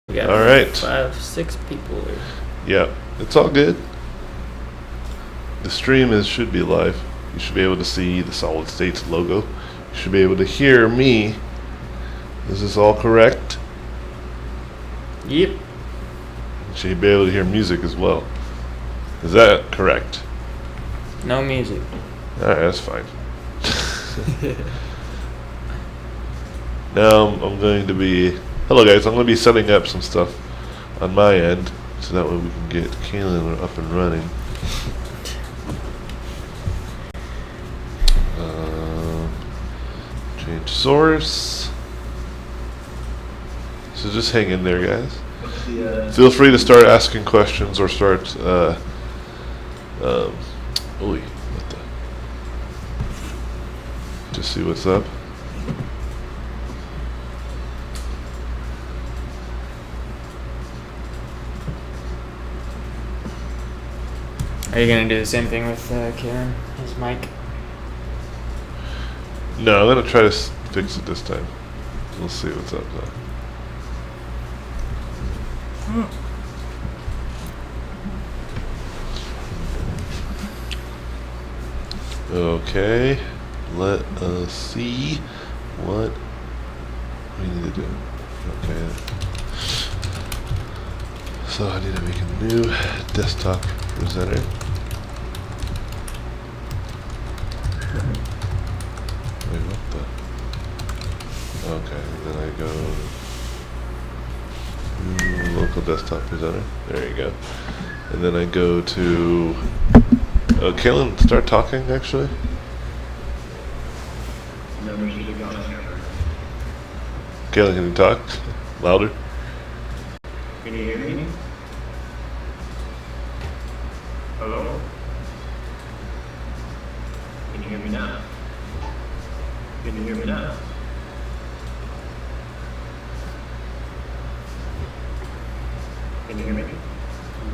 We got All right. 5, 6 people. Yeah, it's all good. The stream should be live. You should be able to see the Solid States logo. You should be able to hear me. Is this all correct? Yep. You should be able to hear music as well. Is that correct? No music. All right, that's fine. Now I'm going to be... Hello guys, I'm going to be setting up some stuff on my end so that way we can get Kaylin up and running. Change source. So just hang in there, guys. Feel free to start asking questions or start. What the? Just see what's up. Are you gonna do the same thing with Karen, his mic? No, I'm gonna try to fix it this time. We'll see what's up though. Okay, let us see what we need to do. Okay, so I need to make a new desktop presenter. Wait, what the? Okay, and then I go local desktop presenter. There you go. And then I go to Kaylin, start talking actually. Kaylin, can you talk? Louder? Can you hear me? Hello? Can you hear me now? Can you hear me now? Can you hear me?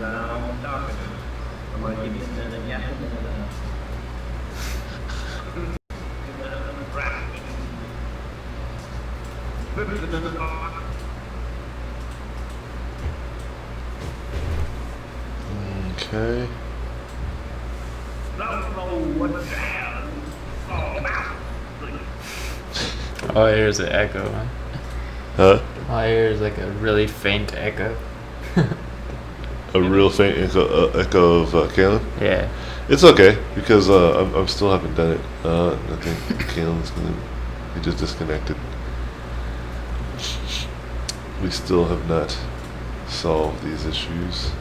I'm talking. I'm going to give you the yes. Okay. All I hear is an echo. Huh? All I hear is like a really faint echo. A real faint echo of Kaylin? Yeah. It's okay, because I'm still haven't done it. I think Kaylin's he just disconnected. We still have not solved these issues.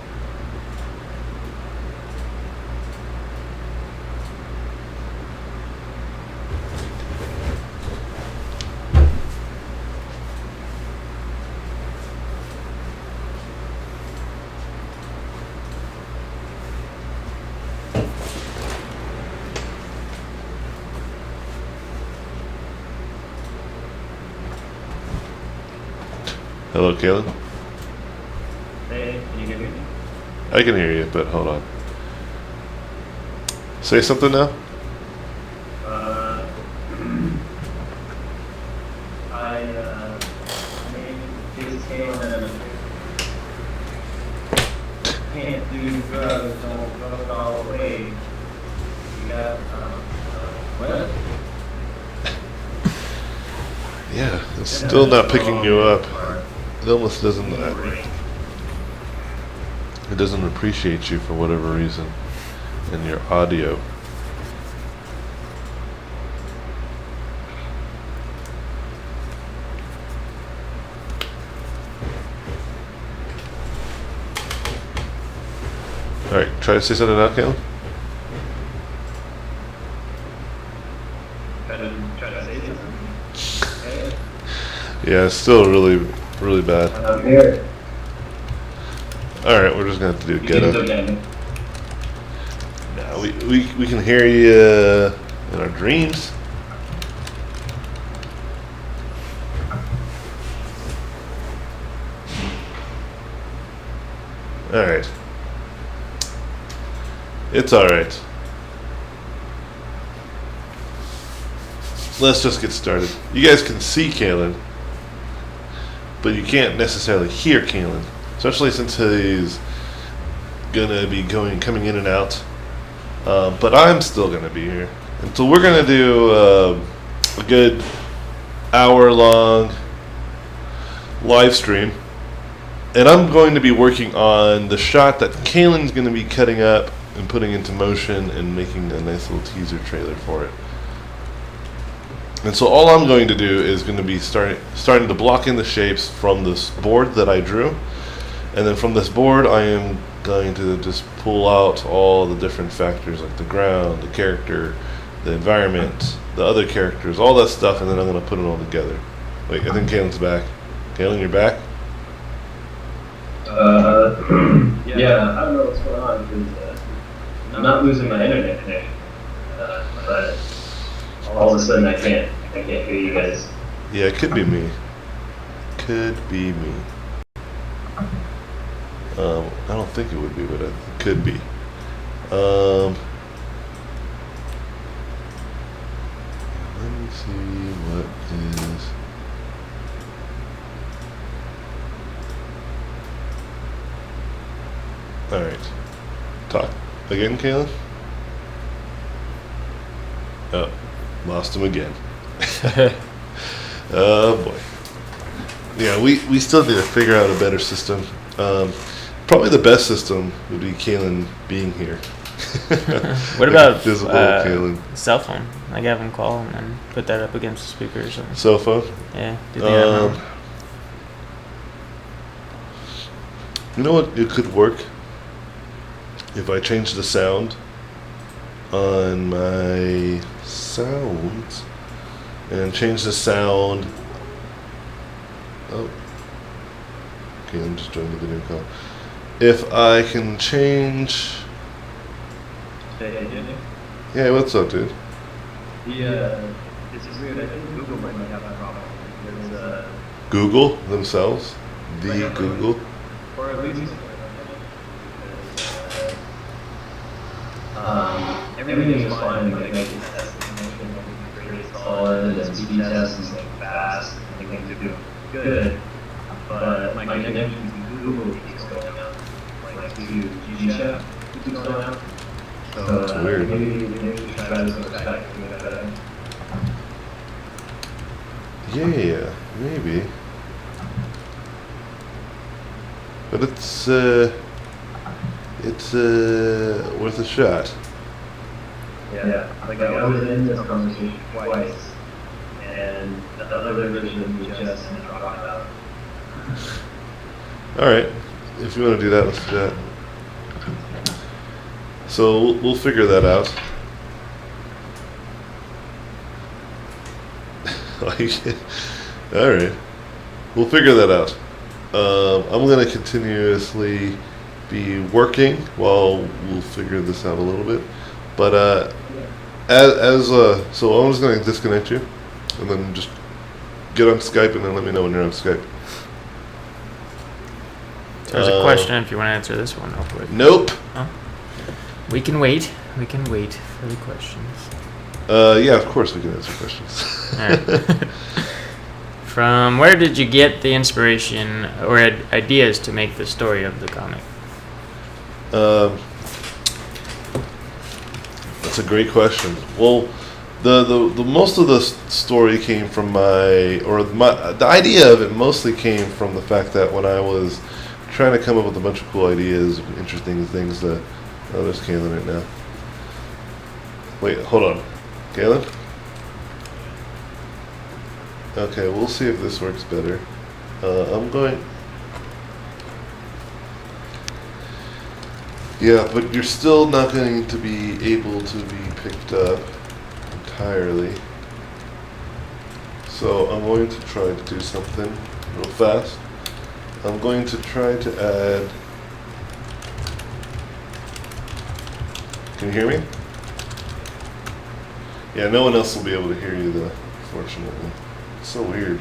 Hello, Kaylin? Hey, can you hear me? I can hear you, but hold on. Say something now? I made this Kayla can't do drugs, don't go all the way. You got, what? Yeah, it's still not picking you up. It almost doesn't. It doesn't appreciate you for whatever reason in your audio. All right, try to say something now, Caleb. Try to say something? Hey. Yeah, it's still really bad. I'm here. All right, we're just gonna have to do You get can up. still get me. No, we can hear you in our dreams. All right. It's all right. Let's just get started. You guys can see Kaylin. but you can't necessarily hear Kalen, especially since he's gonna be coming in and out. But I'm still gonna be here, and so we're gonna do a good hour-long live stream, and I'm going to be working on the shot that Kalen's going to be cutting up and putting into motion and making a nice little teaser trailer for it. And so all I'm going to do is going to be starting to block in the shapes from this board that I drew, and then from this board I am going to just pull out all the different factors like the ground, the character, the environment, the other characters, all that stuff, and then I'm going to put it all together. Wait, I think Kalen's back. Kalen, you're back? Yeah, I don't know what's going on because I'm not losing my internet connection, but all of a sudden I can't hear you guys. Yeah, it could be me. Could be me. I don't think it would be, but it could be. Let me see what is. All right. Talk again, Kalen. Oh, lost him again. Oh boy. Yeah, we still need to figure out a better system. Probably the best system would be Kalen being here. What Like about a physical Kalen cell phone? Like have him call and then put that up against the speaker or something. cell phone? Yeah. Do you think that Um, help? You know what? It could work if I change the sound on my sounds and change the sound. Oh, okay. I'm just joining the video call. If I can change. Hey, Jenny? Yeah, what's up, dude? This is weird. I think Google might have a problem. There's Google themselves, the Google. or at least everything is fine. Like I can test the connection, pretty solid, and speed test is like fast. I think things are doing good, but my connection to Google keeps going out. Like to G-Chat keeps going out. So That's weird. Maybe we should try this with Skype to get better. Yeah, maybe. But it's worth a shot. Yeah, like I was in this conversation twice, and the other version was just dropped out. All right, if you want to do that, let's do that. So we'll figure that out. All right, we'll figure that out. I'm gonna continuously be working while we'll figure this out a little bit. But so I'm just gonna disconnect you, and then just get on Skype, and then let me know when you're on Skype. There's a question if you want to answer this one real quick. Nope. Oh. We can wait. We can wait for the questions. Yeah, of course we can answer questions. Alright. From where did you get the inspiration or ideas to make the story of the comic? That's a great question. Well, the most of the story came from the idea of it mostly came from the fact that when I was trying to come up with a bunch of cool ideas, interesting things that. Oh, there's Kalen right now. Wait, hold on. Kalen? Okay, we'll see if this works better. I'm going. Yeah, but you're still not going to be able to be picked up entirely. So I'm going to try to do something real fast. I'm going to try to add. Can you hear me? Yeah, no one else will be able to hear you though, fortunately. It's so weird.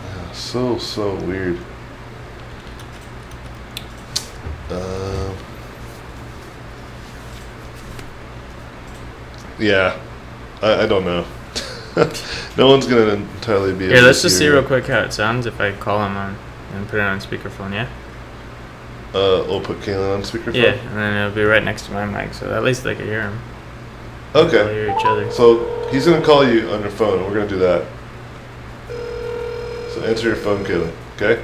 Yeah, so weird. Yeah. I don't know. No one's gonna entirely be. Here, able let's to just see hear real you. quick how it sounds if I call him on and put it on speakerphone. Yeah. We'll put Kalen on speakerphone. Yeah, and then it'll be right next to my mic, so at least they can hear him. They'll Okay. hear each other. So he's gonna call you on your phone. We're gonna do that. So answer your phone, Kalen. Okay.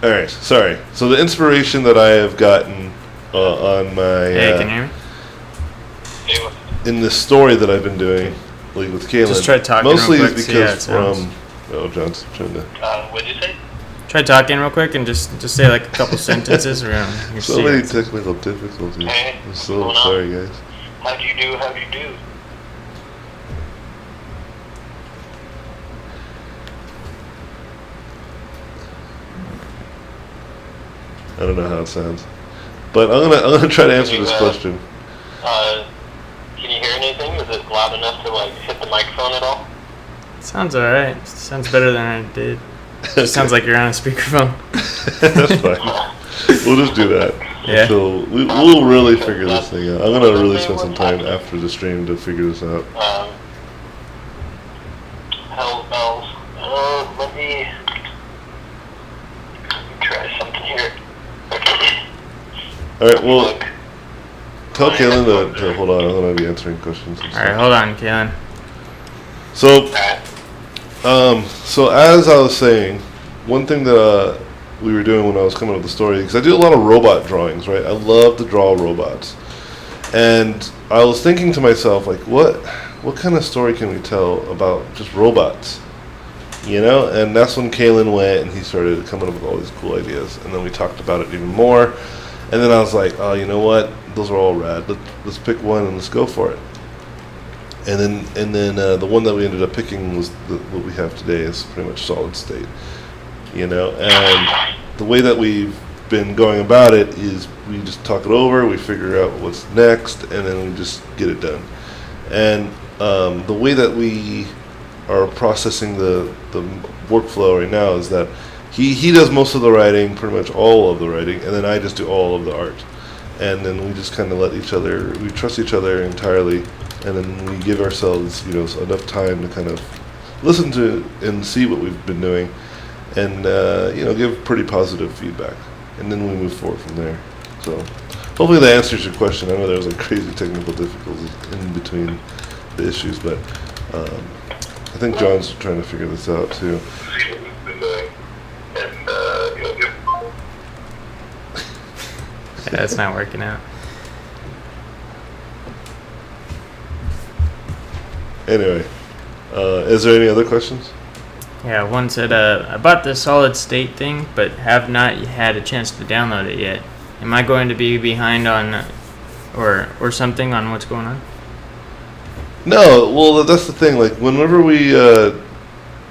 All right. Sorry. So the inspiration that I have gotten on my Hey, can you hear me? Hey, what? in this story that I've been doing, like with Kalen, Just try talking real mostly quick, is see how because it sounds. from John's trying to. What'd you say? Try talking real quick and just say like a couple sentences around. So many technical difficulties. Hey, I'm so what's going on? sorry, guys. How'd you do? How'd you do? I don't know how it sounds, but I'm gonna try to answer this question. Can you hear anything? Is it loud enough to like hit the microphone at all? Sounds alright. Sounds better than I did. It sounds like you're on a speakerphone. That's fine. We'll just do that Yeah. until we'll really figure this thing out. I'm gonna really spend some time after the stream to figure this out. Hell's bells. Let me try something here. All right. Well, Look. tell Kalen to hold on. I'm gonna be answering questions. And Alright, stuff. hold on, Kalen. So, Alright. so as I was saying, one thing that we were doing when I was coming up with the story, because I do a lot of robot drawings, right? I love to draw robots, and I was thinking to myself, like, what kind of story can we tell about just robots? You know, and that's when Kalen went and he started coming up with all these cool ideas, and then we talked about it even more, and then I was like, oh, you know what? Those are all rad. Let's pick one and let's go for it. And then the one that we ended up picking was what we have today is pretty much solid state, you know. And the way that we've been going about it is we just talk it over, we figure out what's next, and then we just get it done. And the way that we are processing the workflow right now is that he does most of the writing, pretty much all of the writing, and then I just do all of the art. And then we just kind of we trust each other entirely, and then we give ourselves, you know, enough time to kind of listen to and see what we've been doing, and you know, give pretty positive feedback, and then we move forward from there. So hopefully that answers your question. I know there was like crazy technical difficulties in between the issues, but I think John's trying to figure this out too. See what we've been doing. And, Yeah, it's not working out. Anyway, is there any other questions? Yeah, one said, I bought the solid state thing, but have not had a chance to download it yet. Am I going to be behind on, or something on what's going on? No, well, that's the thing. Like, whenever we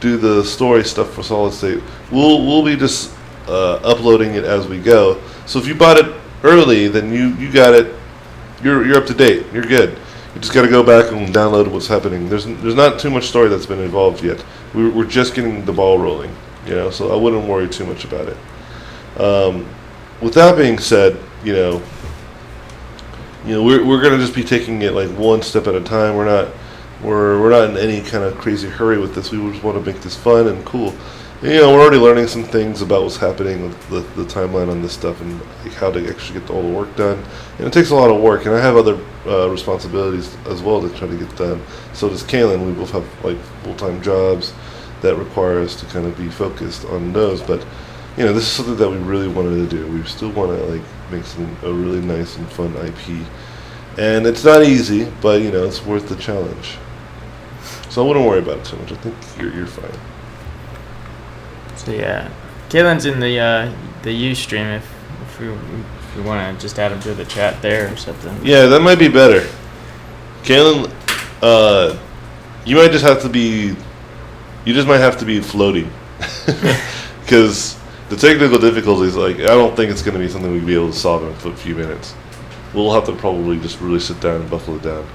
do the story stuff for Solid State, we'll be just uploading it as we go. So if you bought it early, then you got it. You're up to date. You're good. You just got to go back and download what's happening. There's not too much story that's been involved yet. We're just getting the ball rolling, you know. So I wouldn't worry too much about it. With that being said, you know, we're gonna just be taking it like one step at a time. We're not in any kind of crazy hurry with this. We just want to make this fun and cool. And, you know, we're already learning some things about what's happening with the timeline on this stuff and like how to actually get all the work done. And it takes a lot of work, and I have other responsibilities as well to try to get done. So does Kalen. We both have like full-time jobs that require us to kind of be focused on those. But you know, this is something that we really wanted to do. We still want to like make a really nice and fun IP, and it's not easy, but you know, it's worth the challenge. So I wouldn't worry about it too much. I think you're fine. So yeah, Kalen's in the Ustream if you want to just add him to the chat there or something. Yeah, that might be better. Kalen, you might just have to be. You just might have to be floating, because the technical difficulties, like, I don't think it's going to be something we'll be able to solve in a few minutes. We'll have to probably just really sit down and buckle it down.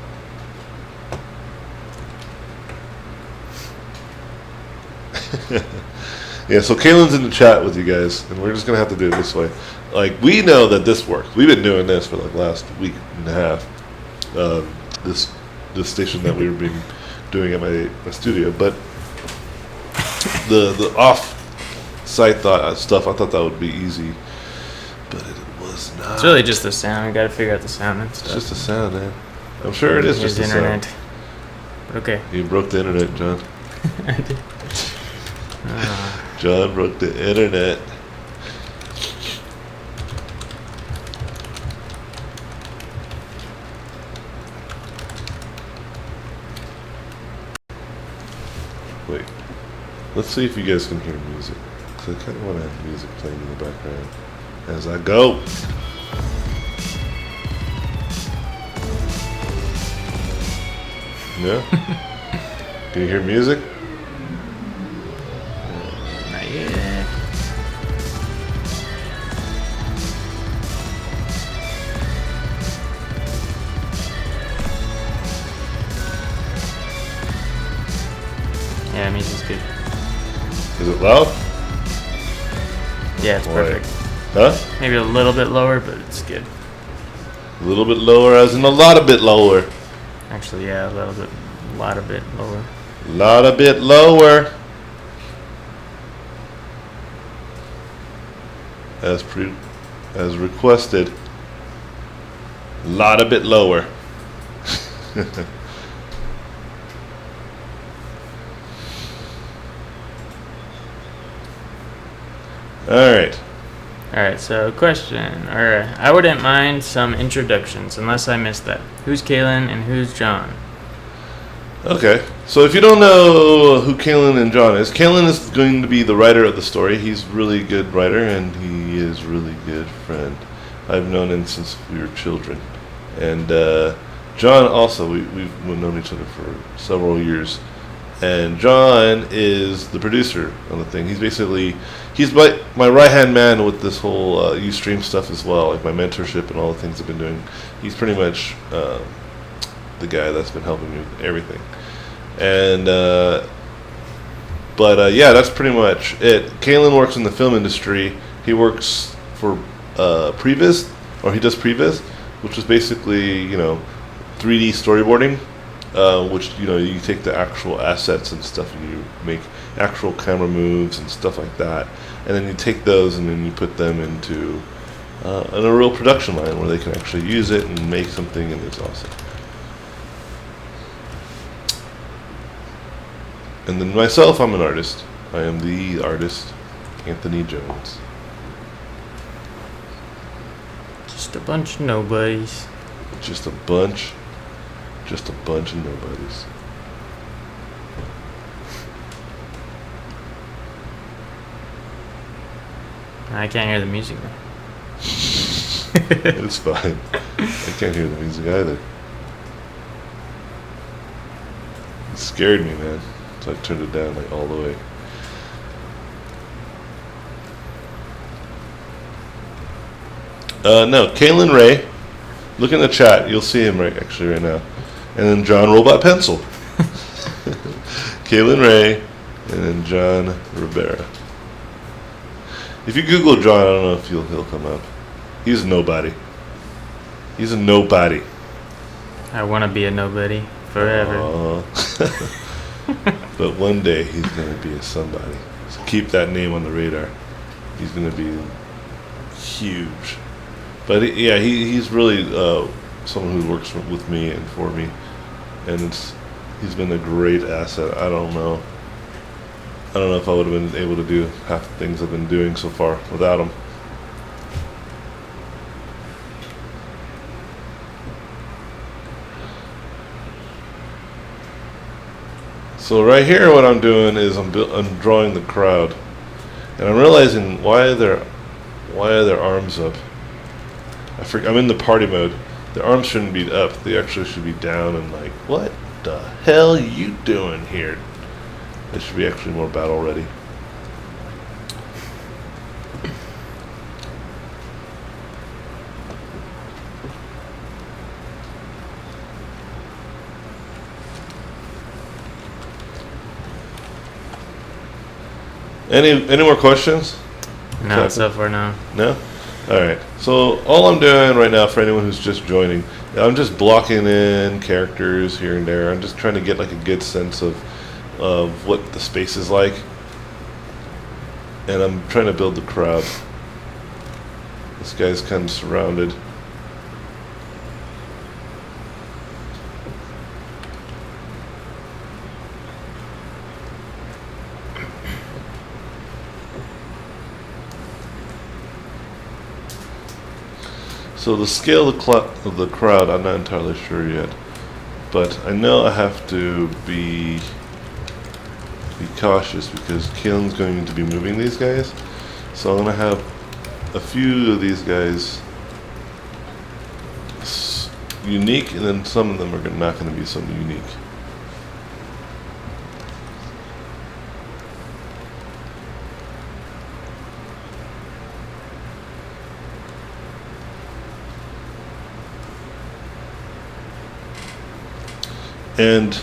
Yeah, so Kaylin's in the chat with you guys, and we're just gonna have to do it this way. Like, we know that this works. We've been doing this for like last week and a half. This station that we've been doing at my studio, but the off site stuff, I thought that would be easy, but it was not. It's really just the sound. You gotta figure out the sound and It's stuff. just a sound, man. I'm sure it is just His the internet. sound. But okay. You broke the internet, John. Ah. John broke the internet. Wait. Let's see if you guys can hear music. Because I kind of want to have music playing in the background as I go. No? Can you hear music? Not yet. Yeah, music's good. Is it loud? Yeah, it's Boy. perfect. Huh? Maybe a little bit lower, but it's good. A little bit lower, as in a lot a bit lower. Actually, yeah, a lot of bit lower. Lot a bit lower. As requested. Lot a bit lower. All right. Alright, so question. Or I wouldn't mind some introductions, unless I missed that. Who's Kaylin and who's John? Okay. So if you don't know who Kalen and John is, Kalen is going to be the writer of the story. He's a really good writer, and he is a really good friend. I've known him since we were children. And John also, we've known each other for several years. And John is the producer on the thing. He's my right-hand man with this whole Ustream stuff as well, like my mentorship and all the things I've been doing. He's pretty much the guy that's been helping me with everything. And yeah, that's pretty much it. Kalen works in the film industry. He works for Previs, or he does Previs, which is basically 3D storyboarding, which you take the actual assets and stuff and you make actual camera moves and stuff like that, and then you take those and then you put them into in a real production line where they can actually use it and make something, and it's awesome. And then myself, I'm an artist. I am the artist, Anthony Jones. Just a bunch of nobodies. Just a bunch of nobodies. I can't hear the music now. It's fine. I can't hear the music either. It scared me, man. So I turned it down like all the way. No, Kalen Ray. Look in the chat. You'll see him right now. And then John Robot Pencil. Kalen Ray. And then John Rivera. If you Google John, I don't know if he'll come up. He's a nobody. He's a nobody. I want to be a nobody forever. But one day he's going to be a somebody. So keep that name on the radar. He's going to be huge. But he's really someone who works with me and for me. And he's been a great asset. I don't know if I would have been able to do half the things I've been doing so far without him. So right here, what I'm doing is I'm drawing the crowd, and I'm realizing why are their arms up? I'm in the party mode. The arms shouldn't be up. They actually should be down and like, what the hell are you doing here? They should be actually more battle ready. Any more questions? No, Captain? so far no. No? Alright. So all I'm doing right now for anyone who's just joining, I'm just blocking in characters here and there. I'm just trying to get like a good sense of what the space is like. And I'm trying to build the crowd. This guy's kind of surrounded. So the scale of the crowd, I'm not entirely sure yet, but I know I have to be cautious because Kaelin's going to be moving these guys. So I'm going to have a few of these guys unique, and then some of them are not going to be so unique. And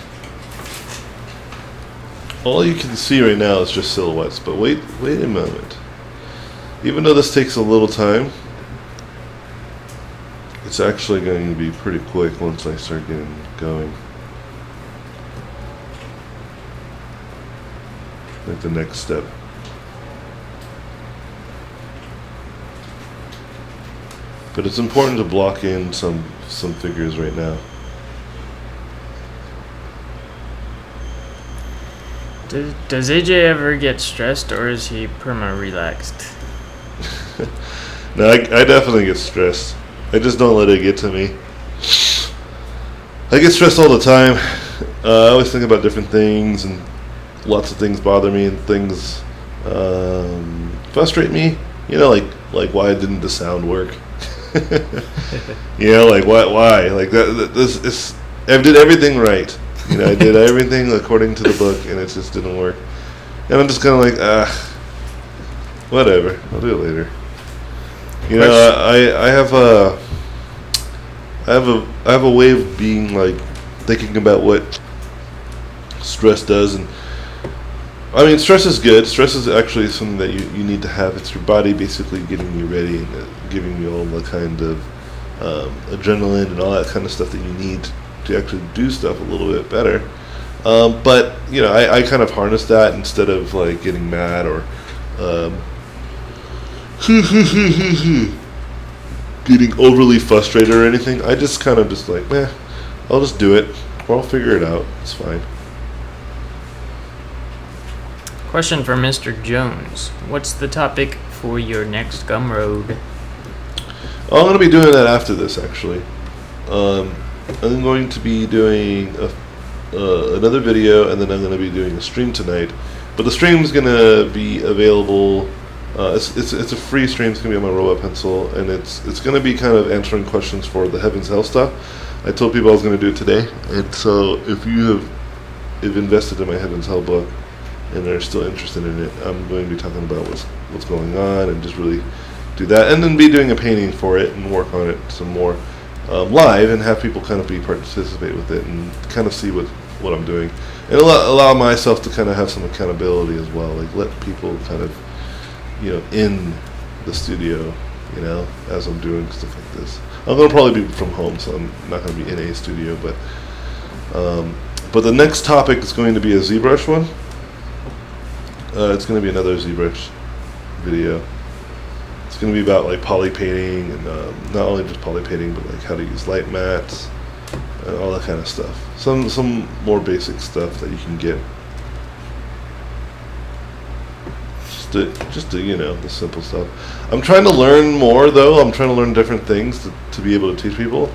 all you can see right now is just silhouettes, but wait a moment. Even though this takes a little time, it's actually going to be pretty quick once I start getting going. Like the next step. But it's important to block in some figures right now. Does AJ ever get stressed, or is he perma-relaxed? No, I definitely get stressed. I just don't let it get to me. I get stressed all the time. I always think about different things, and lots of things bother me, and things frustrate me. You know, like why didn't the sound work? You know, like why? Like this is, I did everything right. You know, I did everything according to the book, and it just didn't work. And I'm just kind of like, whatever. I'll do it later. You know, I have a way of being like thinking about what stress does, and I mean, stress is good. Stress is actually something that you need to have. It's your body basically getting you ready and giving you all the kind of adrenaline and all that kind of stuff that you need to actually do stuff a little bit better. But you know, I kind of harness that instead of like getting mad or getting overly frustrated or anything. I just kind of just like, I'll just do it, or I'll figure it out. It's fine. Question for Mr. Jones. What's the topic for your next Gumroad? Oh, I'm going to be doing that after this, actually. I'm going to be doing another video, and then I'm going to be doing a stream tonight. But the stream is going to be available. It's a free stream. It's going to be on my Robot Pencil, and it's going to be kind of answering questions for the Heaven's Hell stuff. I told people I was going to do it today, and so if you have invested in my Heaven's Hell book and are still interested in it, I'm going to be talking about what's going on and just really do that, and then be doing a painting for it and work on it some more live and have people kind of participate with it and kind of see what I'm doing, and allow myself to kind of have some accountability as well, like let people kind of, you know, in the studio, you know, as I'm doing stuff like this. I'm going to probably be from home, so I'm not going to be in a studio, but the next topic is going to be a ZBrush one. It's going to be another ZBrush video. It's going to be about like poly painting, and not only just poly painting, but like how to use light mats and all that kind of stuff. Some more basic stuff that you can get. Just to you know, the simple stuff. I'm trying to learn more though. I'm trying to learn different things to be able to teach people.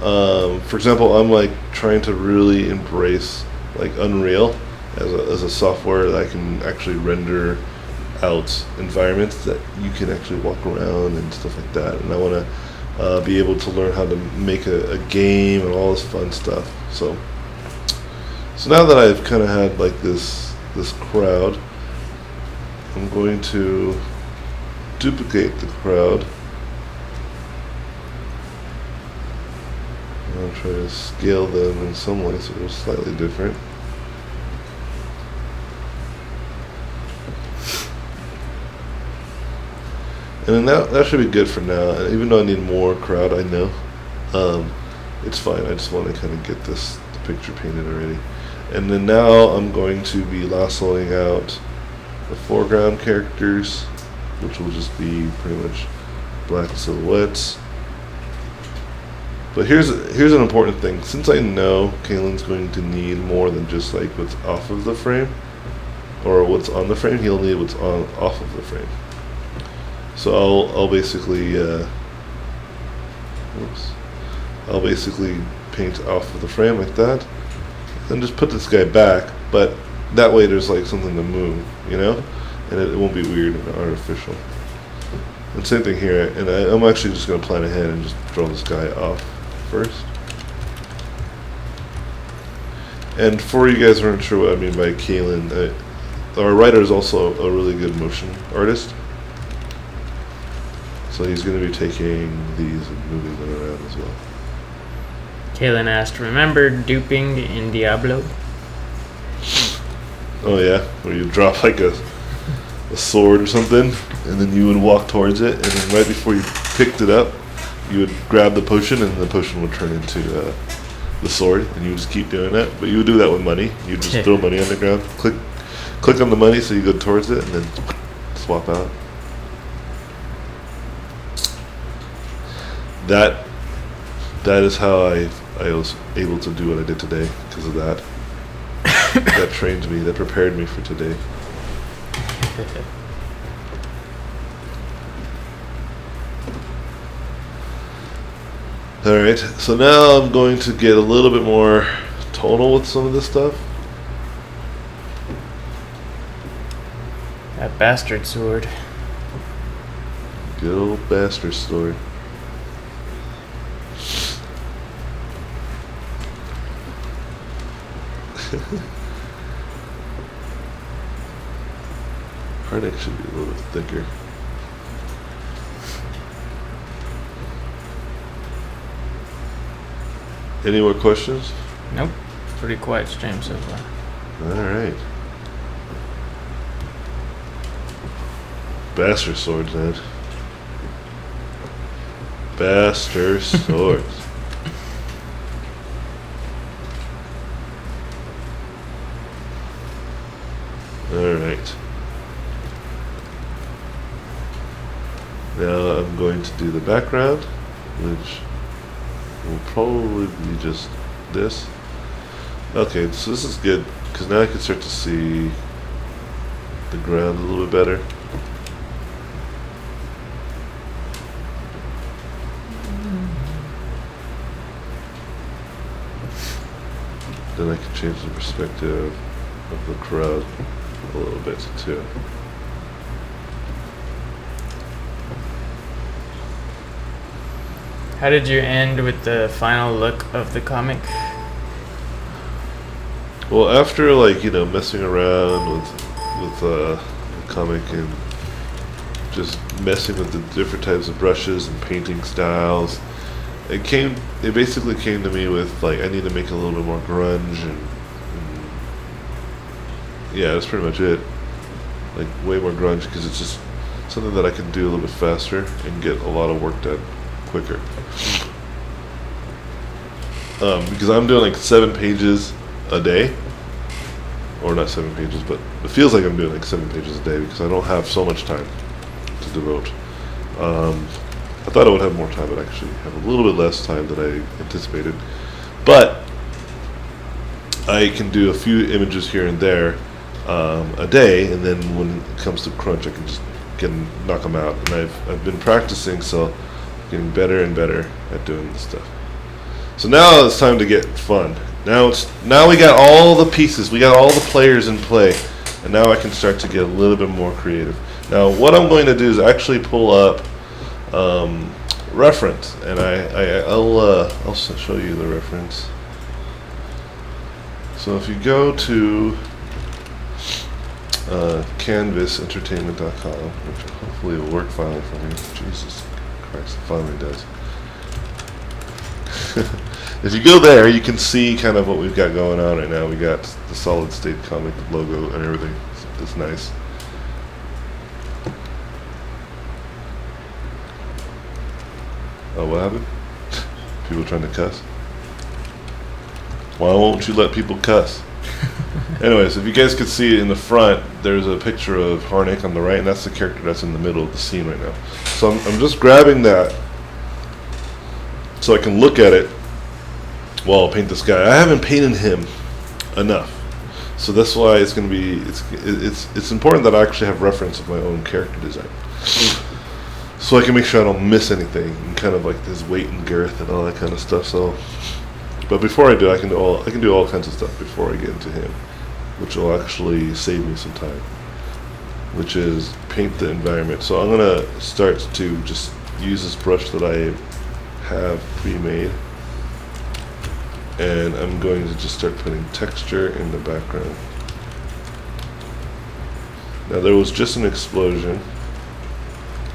For example, I'm like trying to really embrace like Unreal as a software that I can actually render out environments that you can actually walk around and stuff like that. And I want to be able to learn how to make a game and all this fun stuff. So now that I've kind of had like this crowd, I'm going to duplicate the crowd. I'll try to scale them in some way so they're slightly different. And then that should be good for now. And even though I need more crowd, I know. It's fine. I just want to kind of get the picture painted already. And then now I'm going to be lassoing out the foreground characters, which will just be pretty much black silhouettes. But here's an important thing. Since I know Kaylin's going to need more than just like what's off of the frame or what's on the frame, he'll need what's off of the frame. So I'll basically I'll basically paint off of the frame like that, and just put this guy back. But that way, there's like something to move, you know, and it won't be weird and artificial. And same thing here. And I'm actually just gonna plan ahead and just draw this guy off first. And for you guys who aren't sure what I mean by Kaylin, our writer is also a really good motion artist. So he's going to be taking these and moving them around as well. Kaylin asked, remember duping in Diablo? Oh yeah, where you drop like a sword or something, and then you would walk towards it, and then right before you picked it up, you would grab the potion, and the potion would turn into the sword, and you would just keep doing that. But you would do that with money. You would just throw money on the ground, click on the money, so you go towards it, and then swap out. That is how I was able to do what I did today, because of that. That trained me, that prepared me for today. Alright, so now I'm going to get a little bit more tonal with some of this stuff. That bastard sword. Good old bastard story. Hardneck should be a little bit thicker. Any more questions? Nope. Pretty quiet stream so far. Alright. Bastard swords, man. Bastard swords. Alright. Now I'm going to do the background, which will probably be just this. Okay, so this is good, because now I can start to see the ground a little bit better. Then I can change the perspective of the crowd a little bit too. How did you end with the final look of the comic? Well, after like, you know, messing around with the comic and just messing with the different types of brushes and painting styles, it basically came to me with like, I need to make a little bit more grunge and yeah, that's pretty much it. Like way more grunge, because it's just something that I can do a little bit faster and get a lot of work done quicker. Because I'm doing like 7 pages a day, or not 7 pages, but it feels like I'm doing like 7 pages a day because I don't have so much time to devote. I thought I would have more time, but I actually have a little bit less time than I anticipated. But I can do a few images here and there a day, and then when it comes to crunch, I can just knock them out. And I've been practicing, so getting better and better at doing this stuff. So now it's time to get fun. Now we got all the pieces, we got all the players in play, and now I can start to get a little bit more creative. Now what I'm going to do is actually pull up reference, and I'll show you the reference. So if you go to canvasentertainment.com, which hopefully will work finally for me. Jesus Christ, it finally does. If you go there, you can see kind of what we've got going on right now. We got the Solid State comic logo and everything. It's nice. Oh, what happened? People trying to cuss? Why won't you let people cuss? Anyways, if you guys could see in the front, there's a picture of Harnick on the right, and that's the character that's in the middle of the scene right now. So I'm just grabbing that so I can look at it while I paint this guy. I haven't painted him enough, so that's why it's going to be it's important that I actually have reference of my own character design, so I can make sure I don't miss anything, and kind of like this Wait and Gareth and all that kind of stuff. So, but before I do, I can do all kinds of stuff before I get into him, which will actually save me some time, which is paint the environment. So I'm gonna start to just use this brush that I have pre-made, and I'm going to just start putting texture in the background. Now there was just an explosion,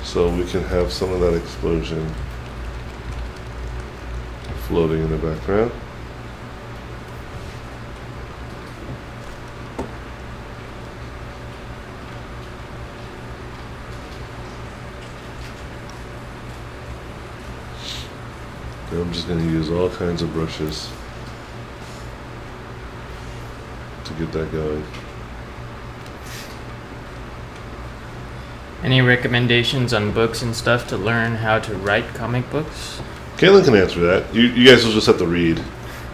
so we can have some of that explosion floating in the background. And I'm just going to use all kinds of brushes to get that going. Any recommendations on books and stuff to learn how to write comic books? Caitlin can answer that. You guys will just have to read,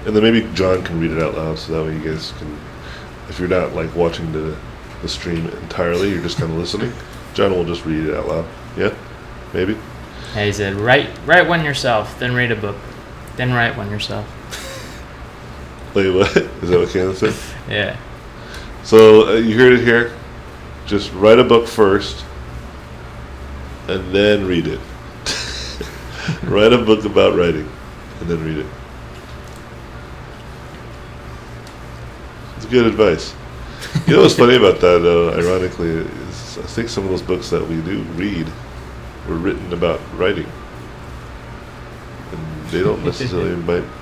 and then maybe John can read it out loud, so that way you guys can, if you're not like watching the stream entirely, you're just kind of listening. John will just read it out loud. Yeah, maybe. He said, write one yourself, then read a book, then write one yourself. Wait, what? Is that what Caitlin said? Yeah. So you heard it here. Just write a book first, and then read it. Write a book about writing, and then read it. It's good advice. You know what's funny about that, ironically, is I think some of those books that we do read were written about writing. And they don't necessarily,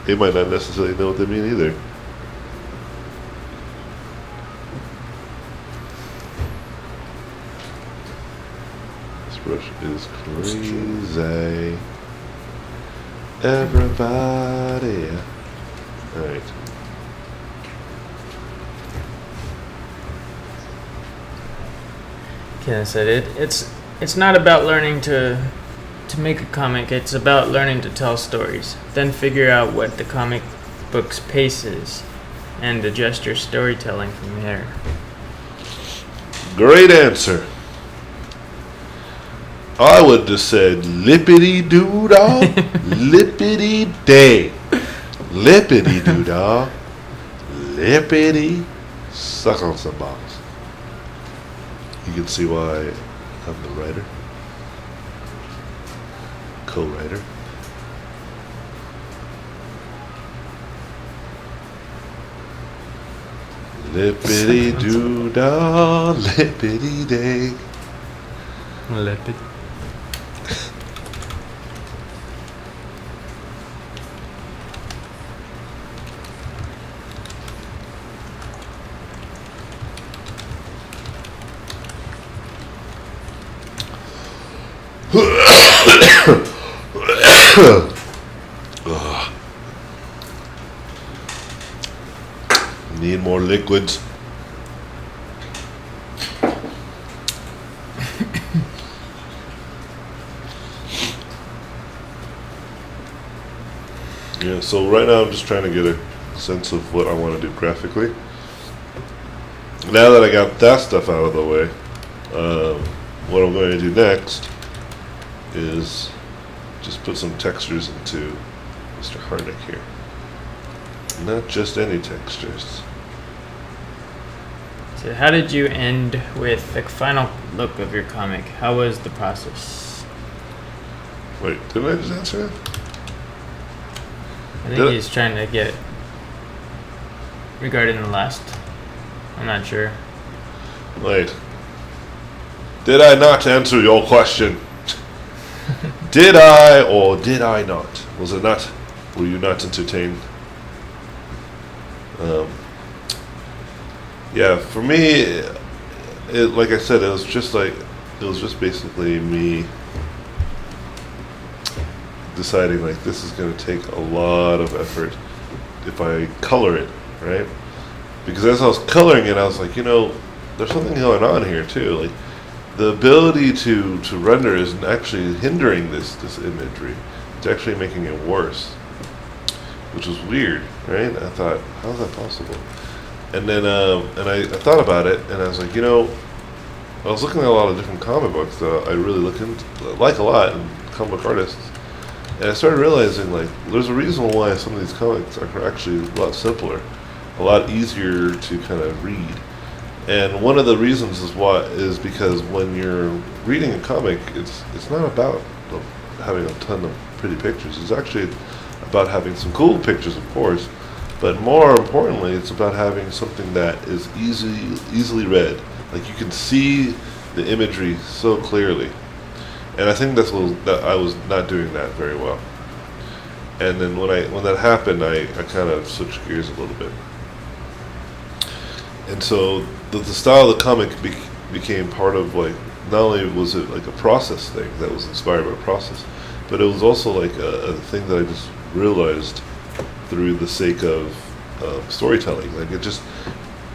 they might not necessarily know what they mean either. This brush is crazy. Everybody. Alright. Ken said it's not about learning to make a comic, it's about learning to tell stories. Then figure out what the comic book's pace is and adjust your storytelling from there. Great answer. I would have said lippity doo dah, lippity day, lippity doo dah, lippity suck on some balls. You can see why I'm the writer, co-writer. Lippity doo dah, lippity day. Lipid. Need more liquids. Yeah, so right now I'm just trying to get a sense of what I want to do graphically. Now that I got that stuff out of the way, what I'm going to do next is just put some textures into Mr. Harnick here. Not just any textures. So how did you end with the final look of your comic? How was the process? Wait, didn't I just answer that? I think he's trying to get regarding the last. I'm not sure. Wait. Did I not answer your question? Did I or did I not? Was it not? Were you not entertained? Yeah, for me, like I said, it was just basically me deciding like this is going to take a lot of effort if I color it, right? Because as I was coloring it, I was like, there's something going on here too. Like the ability to render isn't actually hindering this imagery. It's actually making it worse, which was weird, right? I thought, how is that possible? And then I thought about it, and I was like, I was looking at a lot of different comic books that I really like a lot, and comic book artists. And I started realizing, like, there's a reason why some of these comics are actually a lot simpler, a lot easier to kind of read. And one of the reasons is because when you're reading a comic, it's not about having a ton of pretty pictures. It's actually about having some cool pictures, of course, but more importantly, it's about having something that is easily read. Like you can see the imagery so clearly. And I think that I was not doing that very well. And then when that happened, I kind of switched gears a little bit. And so the style of the comic became part of, like, not only was it like a process thing that was inspired by a process, but it was also like a thing that I just realized through the sake of storytelling. Like it just,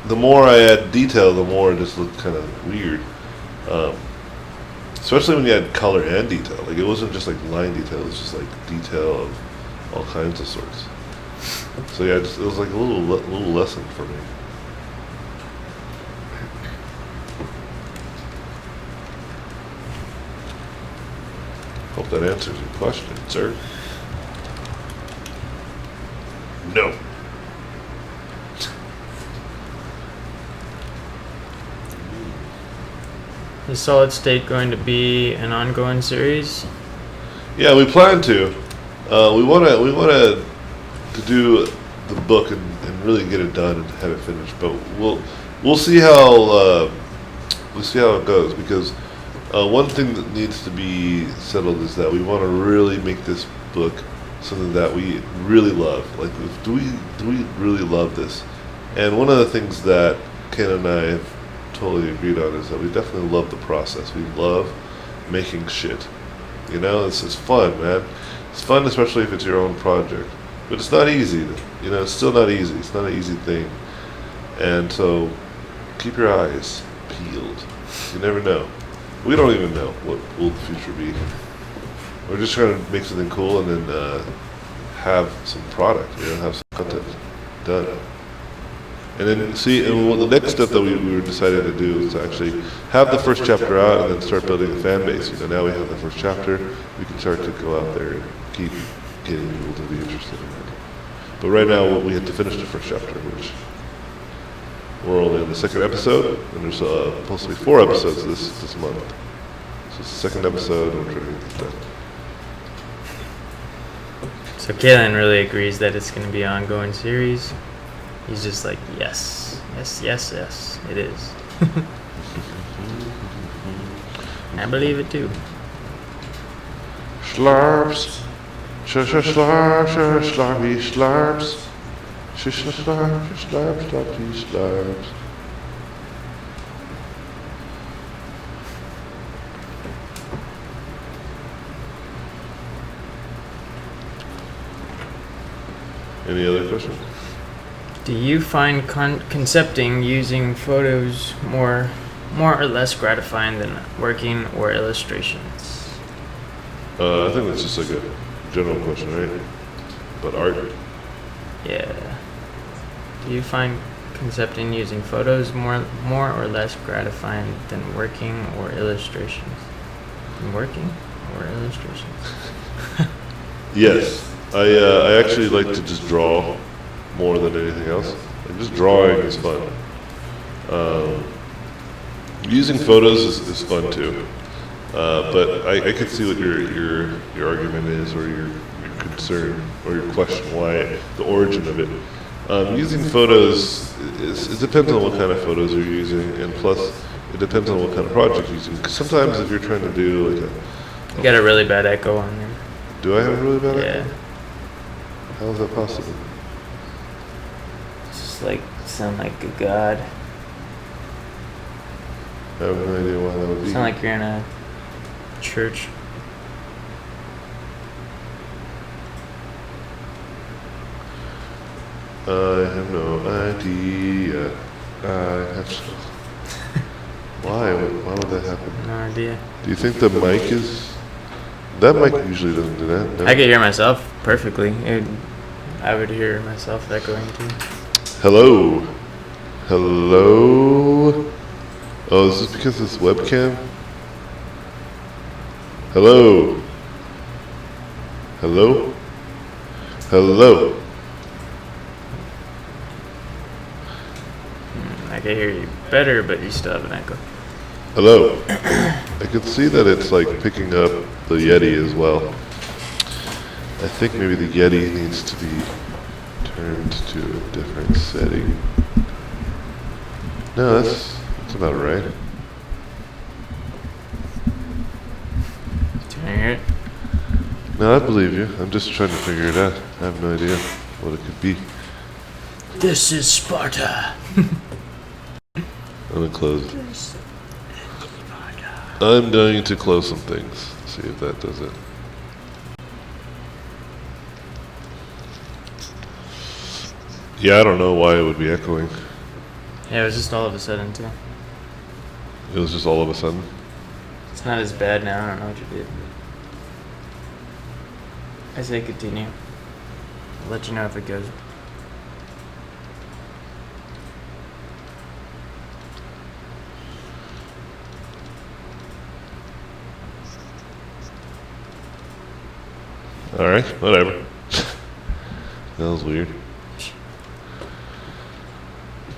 the more I add detail, the more it just looked kind of weird. Especially when you had color and detail. Like it wasn't just like line detail, it was just like detail of all kinds of sorts. So yeah, it was like a little lesson for me. Hope that answers your question, sir. No. Is Solid State going to be an ongoing series? Yeah, we plan to. We want to do the book and really get it done and have it finished. But we'll see how it goes, because one thing that needs to be settled is that we want to really make this book something that we really love. Like, do we really love this? And one of the things that Ken and I have totally agreed on is that we definitely love the process. We love making shit. It's fun, man. It's fun, especially if it's your own project. But it's not easy. It's still not easy. It's not an easy thing. And so, keep your eyes peeled. You never know. We don't even know what will the future be. We're just trying to make something cool and then have some product, have some content done. And then the next step that we were decided to do is to actually have the first chapter out and then start building a fan base. Now we have the first chapter, we can start to go out there and keep getting people to be interested in it. But right now, we have to finish the first chapter, which we're only in the second episode, and there's supposed to be 4 episodes this month. So it's the second episode, and we're trying to get it done. So Kalen really agrees that it's going to be an ongoing series. He's just like, yes, it is. I believe it too. Slurps. Slurps, slurpy slurps. Slurpy slurps. Any other questions? Do you find concepting using photos more or less gratifying than working or illustrations? I think that's just like a general question, right? But art? Yeah. Do you find concepting using photos more or less gratifying than working or illustrations? Working or illustrations? Yes. I actually like to just draw more than anything else. Like just drawing is fun. Using photos is fun too. But I could see what your argument is, or your concern, or your question, why the origin of it. Using photos, it depends on what kind of photos you're using, and plus it depends on what kind of project you're using. Because sometimes if you're trying to do like You got a really bad echo on there. do I have a really bad Yeah. echo? How is that possible? It's just like, sound like a god. I have no idea why that would be. Sound like you're in a church. I have no idea. I have. Why? Why would that happen? No idea. Do you think the mic is? That mic usually doesn't do that. No? I could hear myself perfectly. I would hear myself echoing too. Hello. Hello. Oh, is this because it's webcam? Hello. Hello. Hello. I can hear you better, but you still have an echo. Hello. I can see that it's like picking up the Yeti as well. I think maybe the Yeti needs to be turned to a different setting. No, that's about right. Can you hear it? No, I believe you. I'm just trying to figure it out. I have no idea what it could be. This is Sparta. I'm gonna close it. I'm going to close some things. See if that does it. Yeah, I don't know why it would be echoing. Yeah, it was just all of a sudden too. It was just all of a sudden. It's not as bad now. I don't know what you did. I say continue. I'll let you know if it goes. Alright, whatever. That was weird.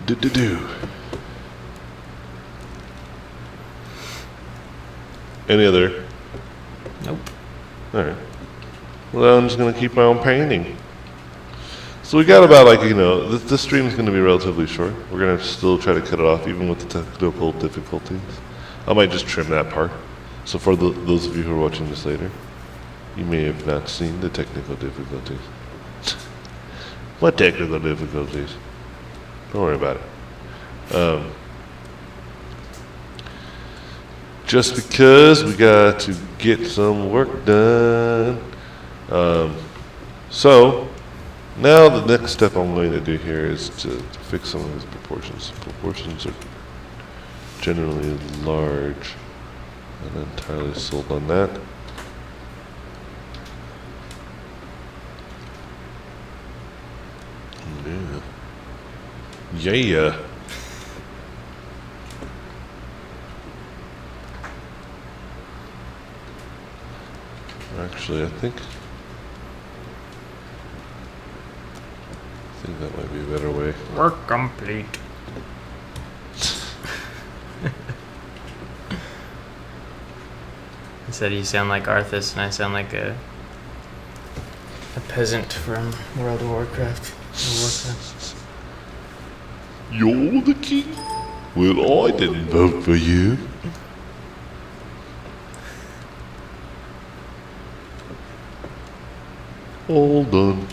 Do. Any other? Nope. Alright. Well, I'm just gonna keep on painting. So we got about this stream is gonna be relatively short. We're gonna still try to cut it off even with the technical difficulties. I might just trim that part. So for those of you who are watching this later, you may have not seen the technical difficulties. What technical difficulties? Don't worry about it. Just because we got to get some work done. So, now the next step I'm going to do here is to fix some of his proportions. Proportions are generally large. I'm not entirely sold on that. Yeah. Actually, I think that might be a better way. Work complete. I said you sound like Arthas, and I sound like a peasant from World of Warcraft. You're the king? Well, I didn't vote for you. All done.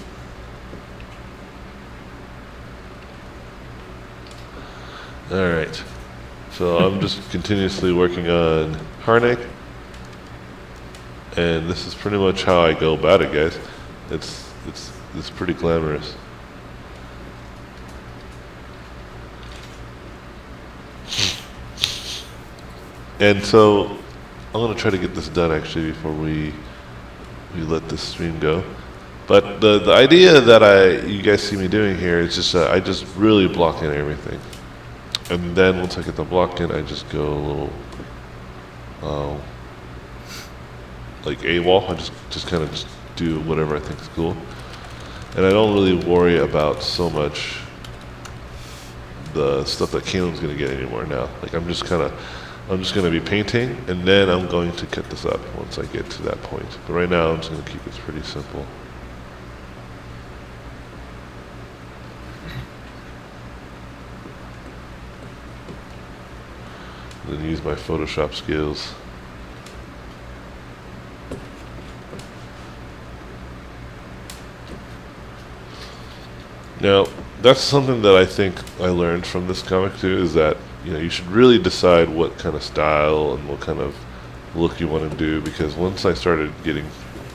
Alright. So I'm just continuously working on Harnack. And this is pretty much how I go about it, guys. It's pretty glamorous. And so I'm gonna try to get this done actually before we let this stream go. But the idea that you guys see me doing here is just I just really block in everything, and then once I get the block in, I just go a little like AWOL. I just kind of just do whatever I think is cool, and I don't really worry about so much the stuff that Caleb's gonna get anymore now. Like I'm just gonna be painting, and then I'm going to cut this up once I get to that point. But right now, I'm just gonna keep it pretty simple. Then use my Photoshop skills. Now, that's something that I think I learned from this comic too, is that you should really decide what kind of style and what kind of look you want to do, because once I started getting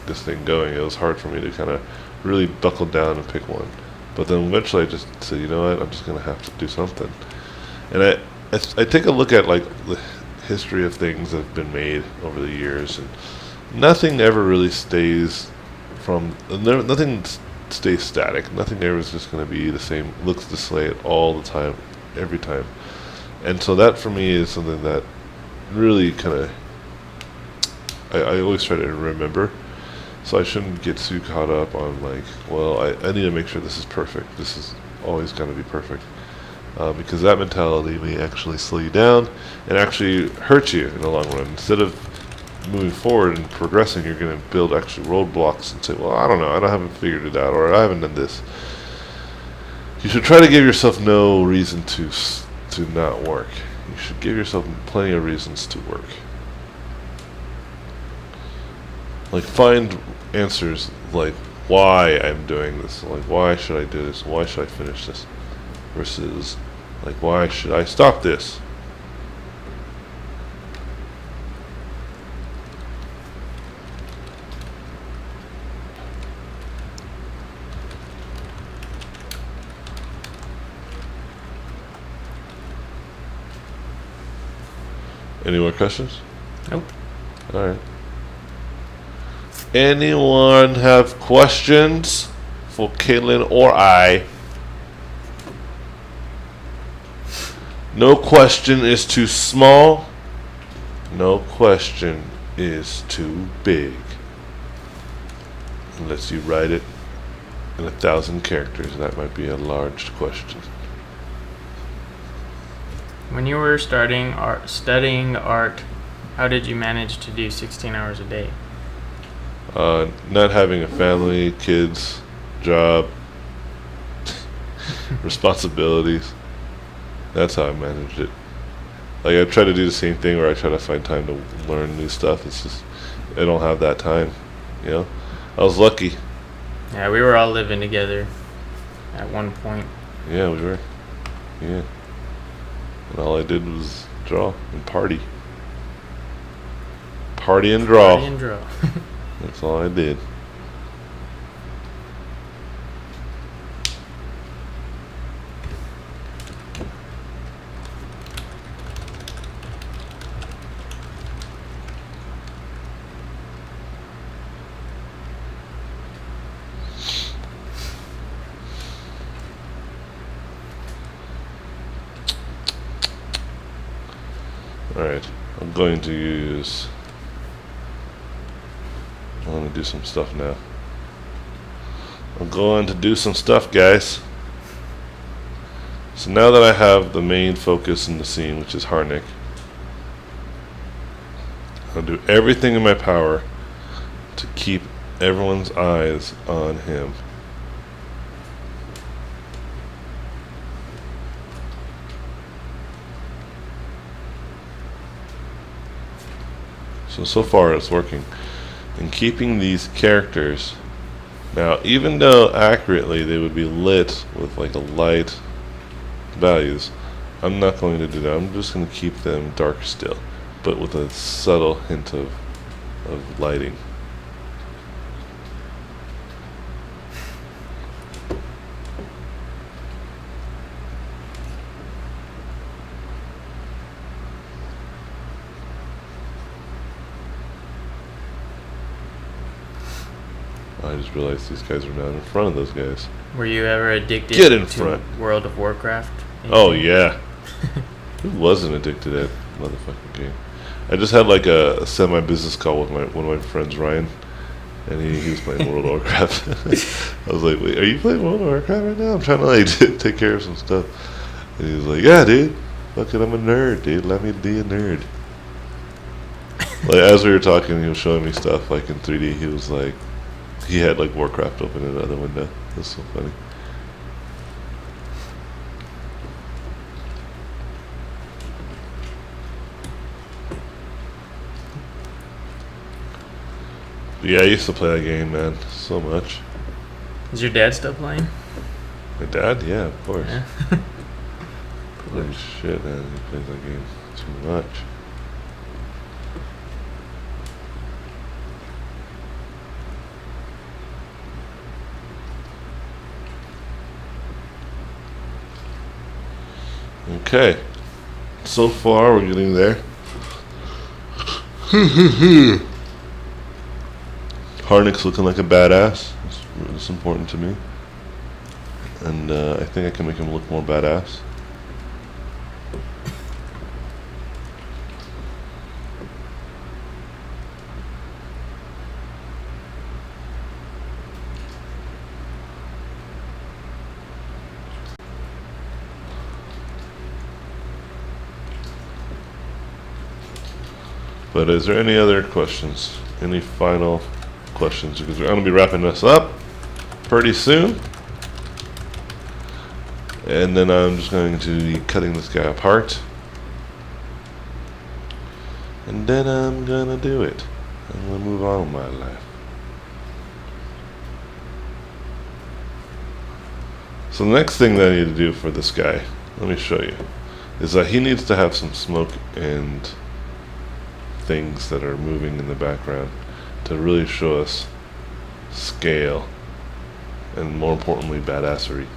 this thing going, it was hard for me to kind of really buckle down and pick one. But then eventually I just said, you know what, I'm just gonna have to do something. And I take a look at like the history of things that have been made over the years, and nothing ever really stays nothing stays static. Nothing ever is just gonna be the same, looks the same all the time, every time. And so that for me is something that really kind of I always try to remember. So I shouldn't get too caught up on like, well, I need to make sure this is perfect. This is always going to be perfect. Because that mentality may actually slow you down and actually hurt you in the long run. Instead of moving forward and progressing, you're going to build actually roadblocks and say, well, I don't know, I haven't figured it out, or I haven't done this. You should try to give yourself no reason to not work. You should give yourself plenty of reasons to work. Like, find answers like why I'm doing this, like why should I do this, why should I finish this, versus like why should I stop this. Any more questions? Nope. All right. Anyone have questions for Caitlin or I? No question is too small. No question is too big. Unless you write it in 1,000 characters, that might be a large question. When you were studying art, how did you manage to do 16 hours a day? Not having a family, kids, job, responsibilities. That's how I managed it. Like, I try to do the same thing where I try to find time to learn new stuff. It's just, I don't have that time, you know? I was lucky. Yeah, we were all living together at one point. Yeah, we were. Yeah. And all I did was draw and party. Party and draw. Party and draw. That's all I did. Alright, I'm going to do some stuff now. I'm going to do some stuff, guys. So now that I have the main focus in the scene, which is Harnick, I'll do everything in my power to keep everyone's eyes on him. So far it's working. And keeping these characters, now even though accurately they would be lit with like a light values, I'm not going to do that. I'm just going to keep them dark still, but with a subtle hint of lighting. I just realized these guys are not in front of those guys. Were you ever addicted Get in to front. World of Warcraft? Oh yeah. Who wasn't addicted to that motherfucking game? I just had like a semi-business call with one of my friends, Ryan, and he was playing World of Warcraft. I was like, wait, are you playing World of Warcraft right now? I'm trying to like take care of some stuff. And he was like, yeah, dude. Fuck it, I'm a nerd, dude. Let me be a nerd. Like, as we were talking, he was showing me stuff like in 3D. He was like, he had like Warcraft open in the other window. That's so funny. Yeah, I used to play that game, man, so much. Is your dad still playing? My dad? Yeah, of course. Yeah. Holy shit, man, he plays that game too much. Okay. So far, we're getting there. Harnick's looking like a badass. It's important to me. And I think I can make him look more badass. But is there any other questions? Any final questions? Because we're going to be wrapping this up pretty soon. And then I'm just going to be cutting this guy apart. And then I'm going to do it. I'm going to move on with my life. So the next thing that I need to do for this guy, let me show you, is that he needs to have some smoke and things that are moving in the background to really show us scale and, more importantly, badassery.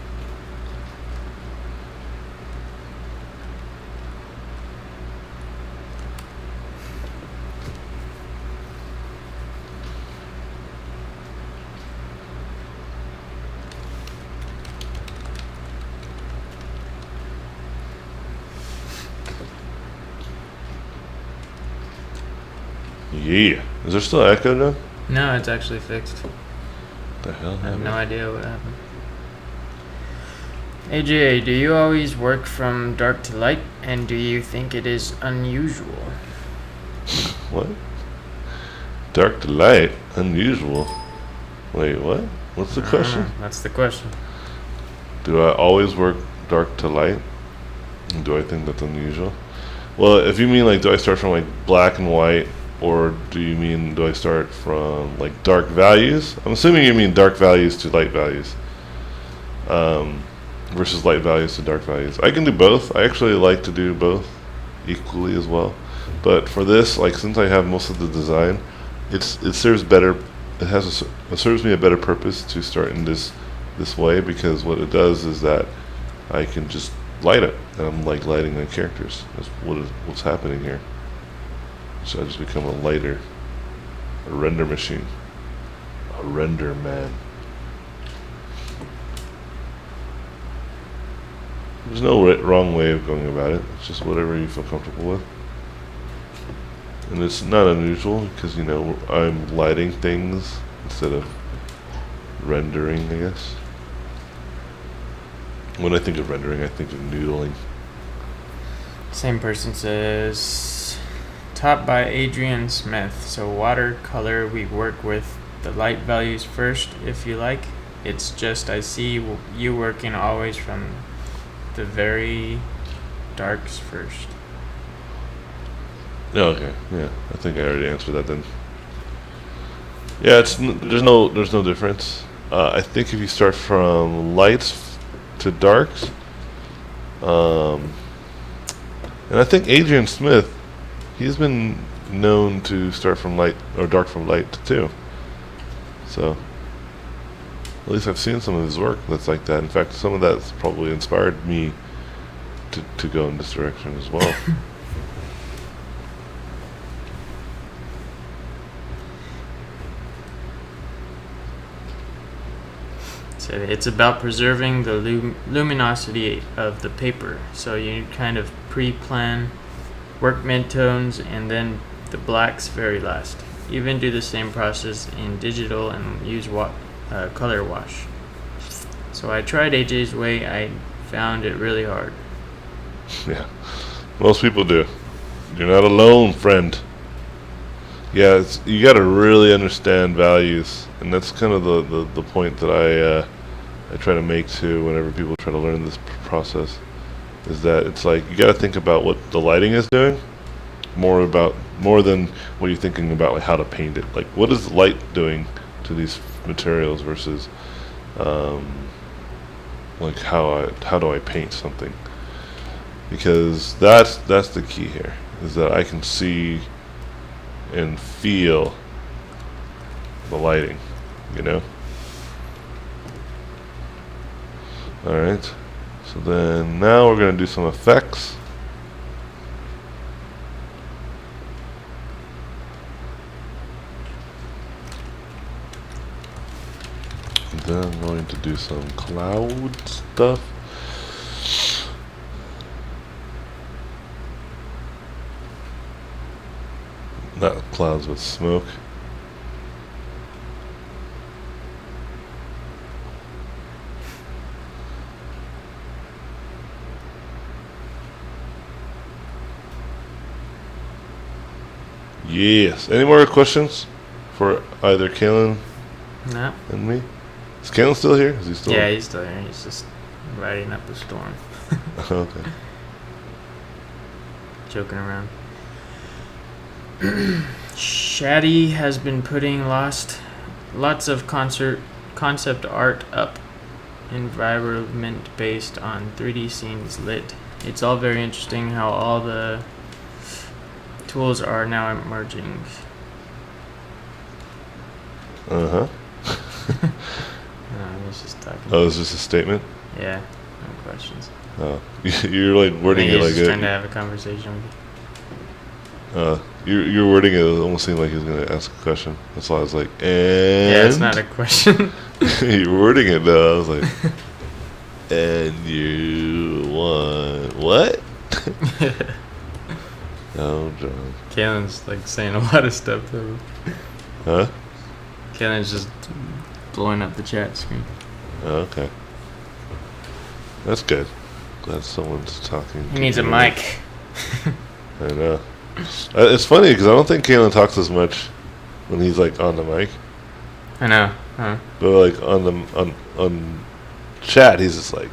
Yeah. Is there still echo now? No, it's actually fixed. What the hell I have no happened? idea what happened. AJ, do you always work from dark to light, and do you think it is unusual? What? Dark to light? Unusual? Wait, what? What's the I don't question? know. That's the question. Do I always work dark to light? And do I think that's unusual? Well, if you mean like, do I start from like black and white, or do you mean do I start from like dark values? I'm assuming you mean dark values to light values, versus light values to dark values. I can do both. I actually like to do both equally as well. But for this, like, since I have most of the design, it serves better. It has it serves me a better purpose to start in this way, because what it does is that I can just light it, and I'm like lighting the characters. That's what's happening here. So I just become a lighter, a render machine, a render man. There's no wrong way of going about it. It's just whatever you feel comfortable with. And it's not unusual because, you know, I'm lighting things instead of rendering, I guess. When I think of rendering, I think of noodling. Same person says, taught by Adrian Smith. So watercolor, we work with the light values first, if you like. It's just I see you working always from the very darks first. Oh, okay, yeah. I think I already answered that then. Yeah, there's no difference. I think if you start from lights to darks, and I think Adrian Smith, he's been known to start from light or dark from light too. So at least I've seen some of his work that's like that. In fact, some of that's probably inspired me to go in this direction as well. So it's about preserving the luminosity of the paper. So you kind of pre-plan, work midtones, and then the blacks very last. Even do the same process in digital and use color wash. So I tried AJ's way. I found it really hard. Yeah, most people do. You're not alone, friend. Yeah, you got to really understand values, and that's kind of the point that I try to make too whenever people try to learn this process, is that it's like you got to think about what the lighting is doing, more than what you're thinking about, like how to paint it. Like, what is the light doing to these materials versus like how do I paint something? Because that's the key here, is that I can see and feel the lighting, you know? Alright, So then now we're going to do some effects. And then I'm going to do some cloud stuff. Not clouds, but smoke. Yes. Any more questions for either Kalen No. and me? Is Kalen still here? Is he still? Yeah, he's still here. He's just riding up the storm, Okay. joking around. Shaddy has been putting lots of concept art up, environment based on 3D scenes lit. It's all very interesting how all the tools are now emerging. Uh-huh. I was just talking. Oh, is this a statement? Yeah, no questions. Oh, you're like I wording think it he's like just trying it. to have a conversation with You're wording it almost seemed like he was gonna ask a question. That's why I was like, you. and Yeah, it's not a question. you're wording it though. I was like, and you want what? Oh, John. Kalen's like saying a lot of stuff though. Huh? Kalen's just blowing up the chat screen. Oh, okay. That's good. Glad someone's talking. He to needs a me. mic. I know. It's funny because I don't think Kalen talks as much when he's like on the mic, I know. Huh? but like on chat he's just like,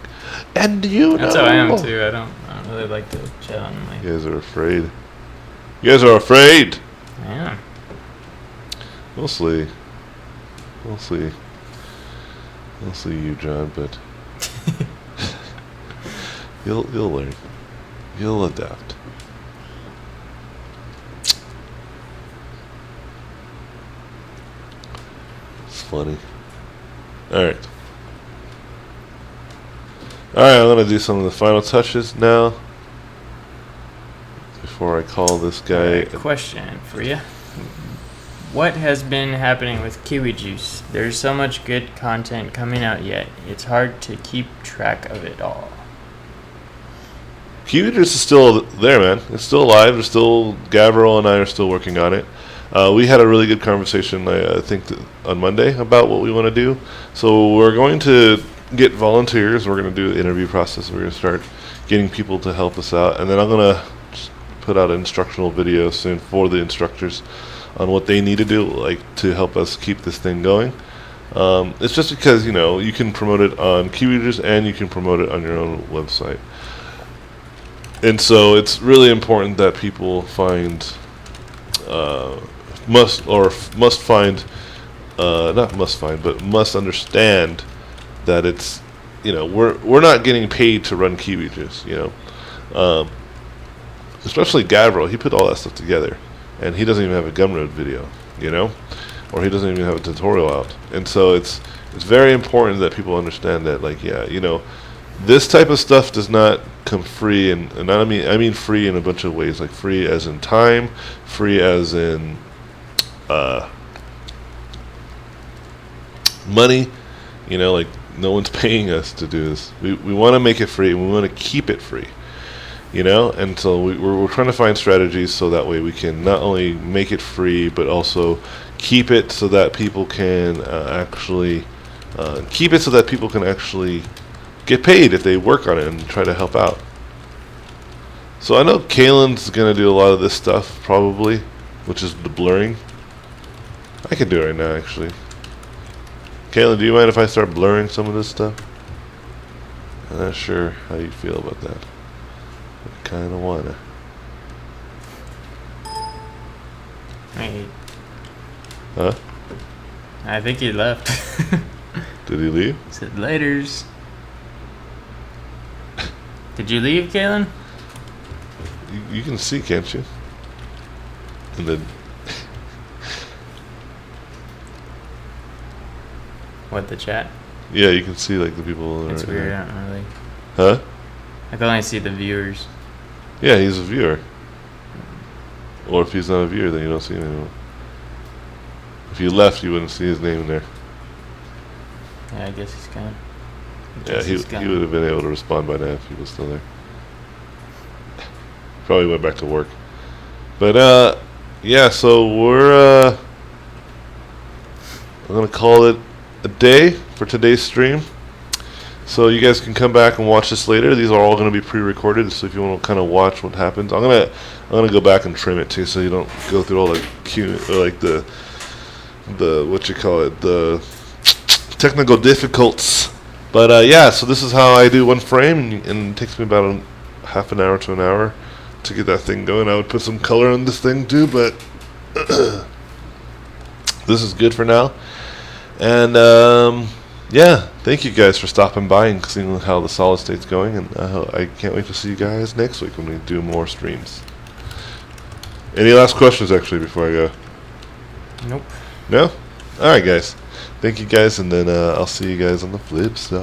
and you That's know. how I am too. I don't really like to chat on the mic. You guys are afraid. You guys are afraid. I am. Mostly you, John, but you'll learn. You'll adapt. It's funny. Alright. Alright, I'm gonna do some of the final touches now. Before I call this guy. Question for you. What has been happening with Kiwi Juice? There's so much good content coming out yet. It's hard to keep track of it all. Kiwi Juice is still there, man. It's still alive. There's still Gavril and I are still working on it. We had a really good conversation, I think, on Monday about what we want to do. So we're going to get volunteers. We're going to do the interview process. We're going to start getting people to help us out, and then I'm going to put out an instructional video soon for the instructors on what they need to do, like to help us keep this thing going. It's just because you can promote it on Kiwi Juice and you can promote it on your own website. And so it's really important that people find, must understand that it's, we're not getting paid to run Kiwi Juice, especially Gavril. He put all that stuff together, and he doesn't even have a Gumroad video, or he doesn't even have a tutorial out. And so it's very important that people understand that, this type of stuff does not come free, and I mean free in a bunch of ways, like free as in time, free as in money. Like no one's paying us to do this. We want to make it free, and we want to keep it free. And so we're trying to find strategies so that way we can not only make it free, but also keep it so that people can actually get paid if they work on it and try to help out. So I know Kalen's gonna do a lot of this stuff probably, which is the blurring. I can do it right now, actually. Kalen, do you mind if I start blurring some of this stuff? I'm not sure how you feel about that. I kind of wanna. Hey, Huh? I think he left. Did he leave? He said laters. Did you leave, Kalen? You can see, can't you? And then What, the chat? yeah, you can see like the people. It's right weird. there. I don't really. Huh? I can only see the viewers. Yeah, he's a viewer. Or if he's not a viewer, then you don't see him anymore. If you left, you wouldn't see his name in there. Yeah, I guess he's gone. Yeah, he would have been able to respond by now if he was still there. Probably went back to work. But, yeah, so we're, I'm going to call it a day for today's stream. So you guys can come back and watch this later. These are all going to be pre-recorded, so if you want to kind of watch what happens, I'm gonna go back and trim it too, so you don't go through all the what you call it, the technical difficulties. But yeah, so this is how I do one frame, and it takes me about half an hour to an hour to get that thing going. I would put some color on this thing too, but this is good for now. And yeah, thank you guys for stopping by and seeing how the solid state's going, and I can't wait to see you guys next week when we do more streams. Any last questions, actually, before I go? Nope. No? Alright, guys. Thank you, guys, and then I'll see you guys on the flip side.